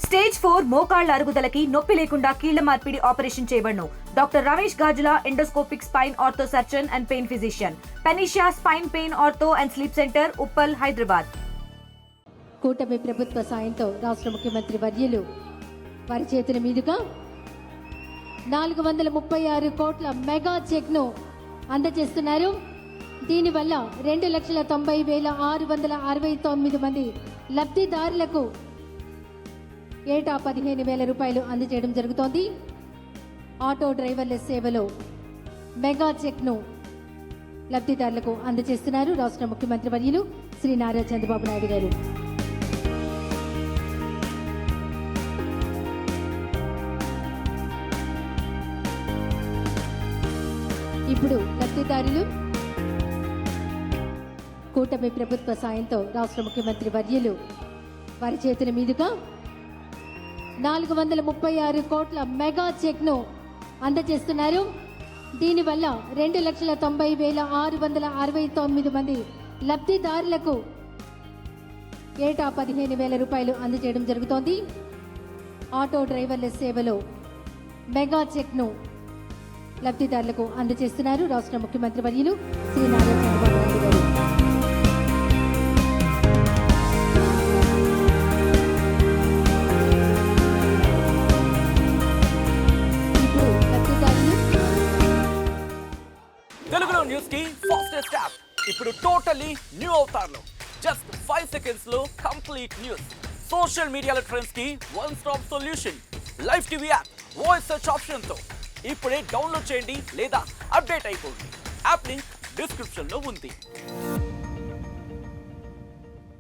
Stage 4 మోకాళ్ల అరుగుదలకి నొప్పి లేకుండా కీళ్ల మార్పిడి ఆపరేషన్ చేయబడును. Doctor Ramesh Gajula, endoscopic spine ortho surgeon and pain physician, పెనిషియా spine pain ortho and sleep centre, Uppal, Hyderabad. కూటమి ప్రభుత్వ సాయంతో రాష్ట్ర ముఖ్యమంత్రి వర్యులు వారి చేతుల మీదుగా 436 కోట్ల మెగా చెక్ను అందజేస్తున్నారు. దీనివల్ల 2,90,669 మంది లబ్ధిదారులకు ఏటా 15,000 రూపాయలు అందజేయడం జరుగుతోంది. ఆటో డ్రైవర్ల సేవలో మెగా చెక్ను లబ్ధిదారులకు అందజేస్తున్నారు రాష్ట్ర ముఖ్యమంత్రి వర్యులు శ్రీ నారా చంద్రబాబు నాయుడు గారు. ఇప్పుడు లబ్ధిదారులు కూటమి ప్రభుత్వ సాయంతో రాష్ట్ర ముఖ్యమంత్రి వర్యులు వారి చేతుల మీదుగా 436 కోట్ల మెగా చెక్ను అందజేస్తున్నారు. దీనివల్ల 2,90,669 మంది లబ్ధిదారులకు ఏటా 15,000 రూపాయలు అందజేయడం జరుగుతోంది. ఆటో డ్రైవర్ల సేవలో మెగా చెక్ను లబ్ధిదారులకు అందజేస్తున్నారు రాష్ట్ర ముఖ్యమంత్రి వర్యులు శ్రీ నారా చంద్రబాబు నాయుడు గారు. తెలుగులో న్యూస్ కి ఫాస్టెస్ట్ యాప్ ఇప్పుడు టోటలీ న్యూ అవతార్లో జస్ట్ 5 seconds లో కంప్లీట్ న్యూస్. సోషల్ మీడియాలో ట్రెండ్స్ కి one stop solution. Live TV app voice search option తో ఇప్పుడే డౌన్లోడ్ చేయండి లేదా అప్డేట్ అయిపోండి. యాప్ లింక్ డిస్క్రిప్షన్ లో ఉంది.